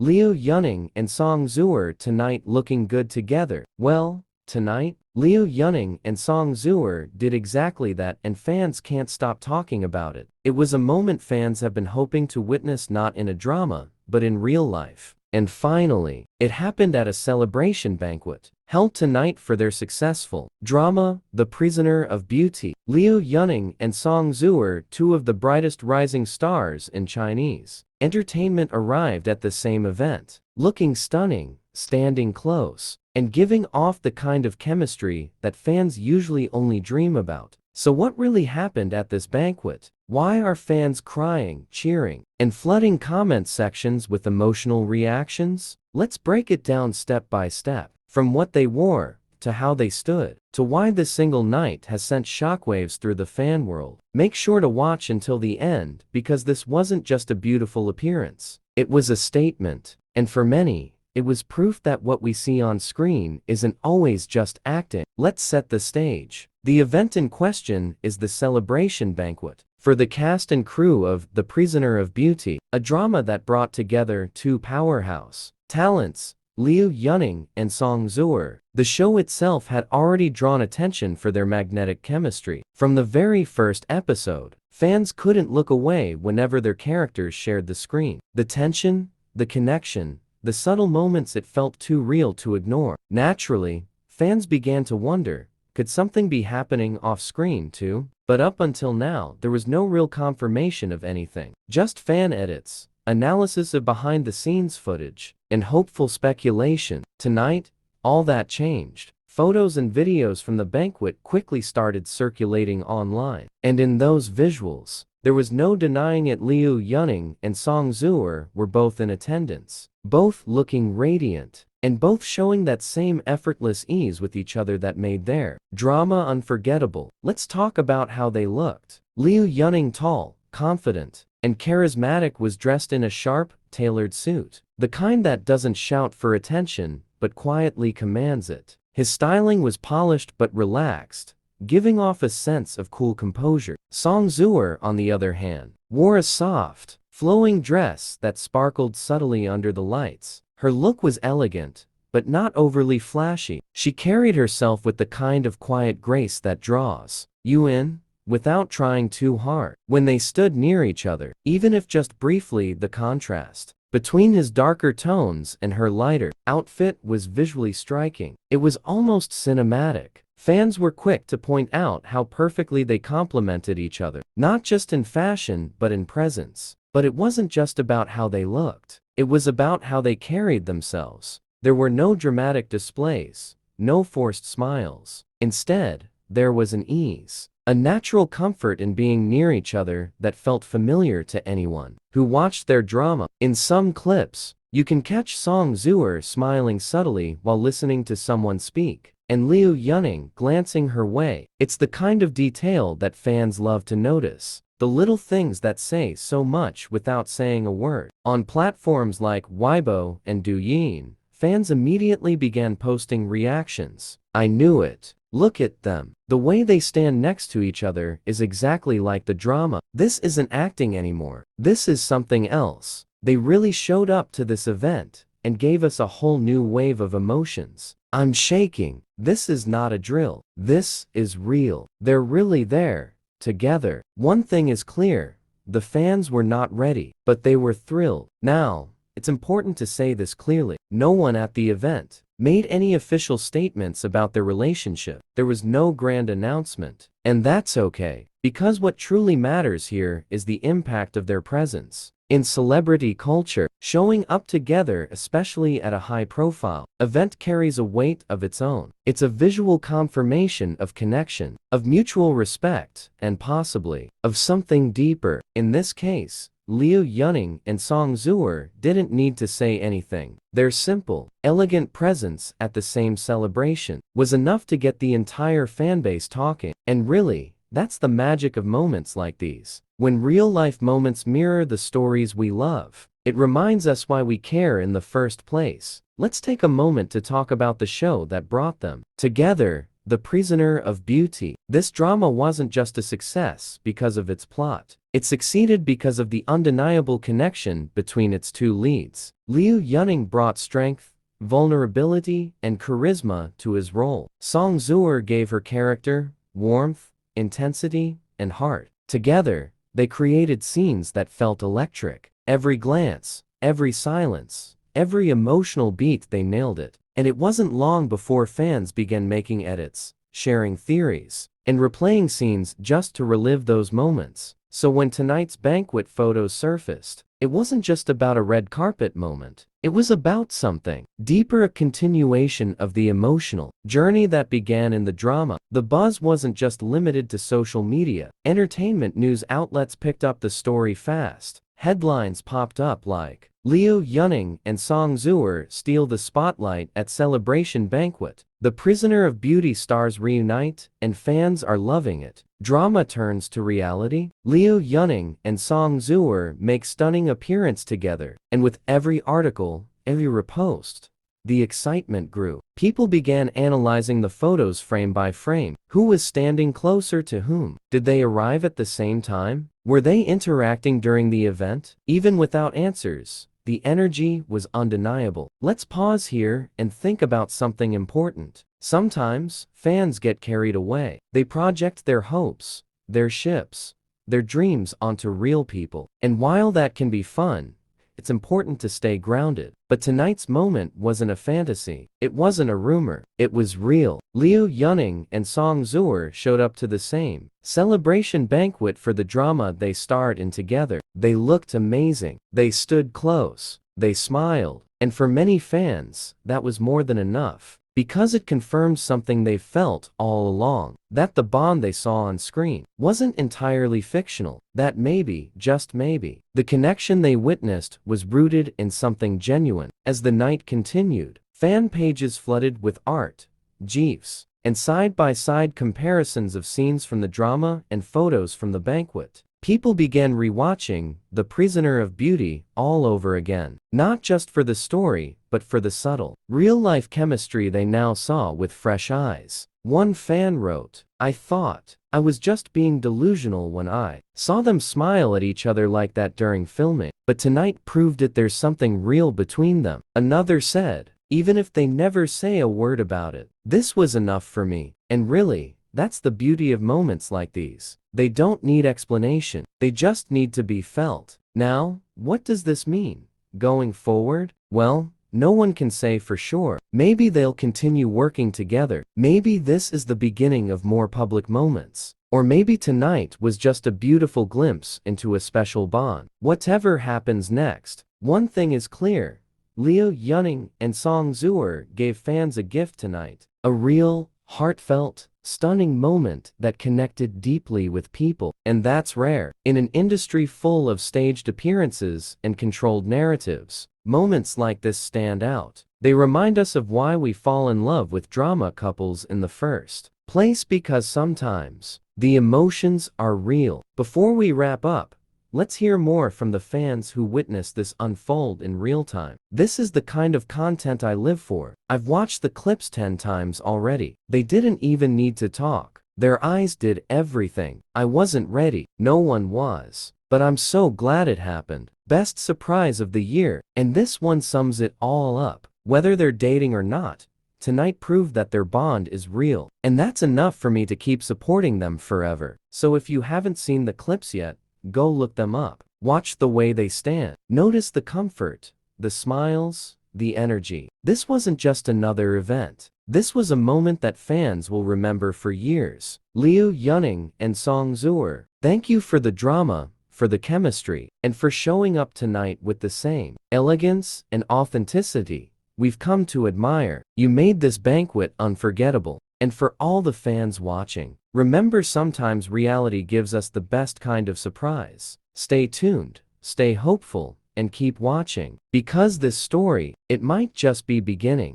Liu Yunning and Song Zuer tonight looking good together. Well, tonight, Liu Yunning and Song Zuer did exactly that, and fans can't stop talking about it. It was a moment fans have been hoping to witness, not in a drama, but in real life. And finally, it happened at a celebration banquet held tonight for their successful drama, The Prisoner of Beauty. Liu Yunning and Song Zuer, two of the brightest rising stars in Chinese entertainment, arrived at the same event, looking stunning, standing close, and giving off the kind of chemistry that fans usually only dream about. So what really happened at this banquet? Why are fans crying, cheering, and flooding comment sections with emotional reactions? Let's break it down step by step, from what they wore, to how they stood, to why this single night has sent shockwaves through the fan world. Make sure to watch until the end, because this wasn't just a beautiful appearance. It was a statement, and for many, it was proof that what we see on screen isn't always just acting. Let's set the stage. The event in question is the celebration banquet for the cast and crew of The Prisoner of Beauty, a drama that brought together two powerhouse talents, Liu Yunning and Song Zuer. The show itself had already drawn attention for their magnetic chemistry. From the very first episode, fans couldn't look away whenever their characters shared the screen. The tension, the connection, the subtle moments, it felt too real to ignore. Naturally, fans began to wonder, could something be happening off-screen too? But up until now, there was no real confirmation of anything. Just fan edits, analysis of behind-the-scenes footage, and hopeful speculation. Tonight, all that changed. Photos and videos from the banquet quickly started circulating online. And in those visuals, there was no denying it, Liu Yunning and Song Zuer were both in attendance, both looking radiant, and both showing that same effortless ease with each other that made their drama unforgettable. Let's talk about how they looked. Liu Yunning, tall, confident, and charismatic, was dressed in a sharp, tailored suit, the kind that doesn't shout for attention, but quietly commands it. His styling was polished but relaxed, giving off a sense of cool composure. Song Zuer, on the other hand, wore a soft, flowing dress that sparkled subtly under the lights. Her look was elegant, but not overly flashy. She carried herself with the kind of quiet grace that draws you in, without trying too hard. When they stood near each other, even if just briefly, the contrast between his darker tones and her lighter outfit was visually striking. It was almost cinematic. Fans were quick to point out how perfectly they complemented each other, not just in fashion but in presence. But it wasn't just about how they looked. It was about how they carried themselves. There were no dramatic displays, no forced smiles. Instead, there was an ease, a natural comfort in being near each other that felt familiar to anyone who watched their drama. In some clips, you can catch Song Zuer smiling subtly while listening to someone speak, and Liu Yunning glancing her way. It's the kind of detail that fans love to notice, the little things that say so much without saying a word. On platforms like Weibo and Douyin, fans immediately began posting reactions. "I knew it. Look at them. The way they stand next to each other is exactly like the drama. This isn't acting anymore. This is something else. They really showed up to this event and gave us a whole new wave of emotions. I'm shaking. This is not a drill. This is real. They're really there, together." One thing is clear, the fans were not ready, but they were thrilled. Now, it's important to say this clearly. No one at the event made any official statements about their relationship. There was no grand announcement. And that's okay, because what truly matters here is the impact of their presence in celebrity culture. Showing up together, especially at a high-profile event, carries a weight of its own. It's a visual confirmation of connection, of mutual respect, and possibly of something deeper. In this case, Liu Yunning and Song Zuer didn't need to say anything. Their simple, elegant presence at the same celebration was enough to get the entire fanbase talking. And really, that's the magic of moments like these. When real-life moments mirror the stories we love, it reminds us why we care in the first place. Let's take a moment to talk about the show that brought them together, The Prisoner of Beauty. This drama wasn't just a success because of its plot. It succeeded because of the undeniable connection between its two leads. Liu Yunning brought strength, vulnerability, and charisma to his role. Song Zuer gave her character warmth, intensity, and heart. Together, they created scenes that felt electric. Every glance, every silence, every emotional beat, they nailed it. And it wasn't long before fans began making edits, sharing theories, and replaying scenes just to relive those moments. So when tonight's banquet photos surfaced, it wasn't just about a red carpet moment. It was about something deeper, a continuation of the emotional journey that began in the drama. The buzz wasn't just limited to social media. Entertainment news outlets picked up the story fast. Headlines popped up like, Liu Yunning and Song Zuer steal the spotlight at celebration banquet. The Prisoner of Beauty stars reunite, and fans are loving it. Drama turns to reality. Liu Yunning and Song Zuer make stunning appearance together, and with every article, every repost, the excitement grew. People began analyzing the photos frame by frame. Who was standing closer to whom? Did they arrive at the same time? Were they interacting during the event? Even without answers, the energy was undeniable. Let's pause here and think about something important. Sometimes, fans get carried away. They project their hopes, their ships, their dreams onto real people. And while that can be fun, it's important to stay grounded. But tonight's moment wasn't a fantasy. It wasn't a rumor. It was real. Liu Yunning and Song Zuer showed up to the same celebration banquet for the drama they starred in together. They looked amazing. They stood close. They smiled. And for many fans, that was more than enough. Because it confirmed something they felt all along, that the bond they saw on screen wasn't entirely fictional, that maybe, just maybe, the connection they witnessed was rooted in something genuine. As the night continued, fan pages flooded with art, GIFs, and side-by-side comparisons of scenes from the drama and photos from the banquet. People began rewatching The Prisoner of Beauty all over again, not just for the story, but for the subtle, real-life chemistry they now saw with fresh eyes. One fan wrote, "I thought I was just being delusional when I saw them smile at each other like that during filming, but tonight proved it. There's something real between them." Another said, "Even if they never say a word about it, this was enough for me." And really, that's the beauty of moments like these. They don't need explanation. They just need to be felt. Now, what does this mean? Going forward? Well, no one can say for sure. Maybe they'll continue working together. Maybe this is the beginning of more public moments. Or maybe tonight was just a beautiful glimpse into a special bond. Whatever happens next, one thing is clear. Liu Yunning and Song Zuer gave fans a gift tonight. A real, heartfelt, stunning moment that connected deeply with people. And that's rare. In an industry full of staged appearances and controlled narratives, moments like this stand out. They remind us of why we fall in love with drama couples in the first place, because sometimes the emotions are real. Before we wrap up, let's hear more from the fans who witnessed this unfold in real time. This is the kind of content I live for. I've watched the clips 10 times already. They didn't even need to talk. Their eyes did everything. I wasn't ready. No one was. But I'm so glad it happened. Best surprise of the year. And this one sums it all up. Whether they're dating or not, tonight proved that their bond is real. And that's enough for me to keep supporting them forever. So if you haven't seen the clips yet, go look them up. Watch the way they stand. Notice the comfort, the smiles, the energy. This wasn't just another event. This was a moment that fans will remember for years. Liu Yunning and Song Zuer, thank you for the drama, for the chemistry, and for showing up tonight with the same elegance and authenticity we've come to admire. You made this banquet unforgettable. And for all the fans watching, remember, sometimes reality gives us the best kind of surprise. Stay tuned, stay hopeful, and keep watching. Because this story, it might just be beginning.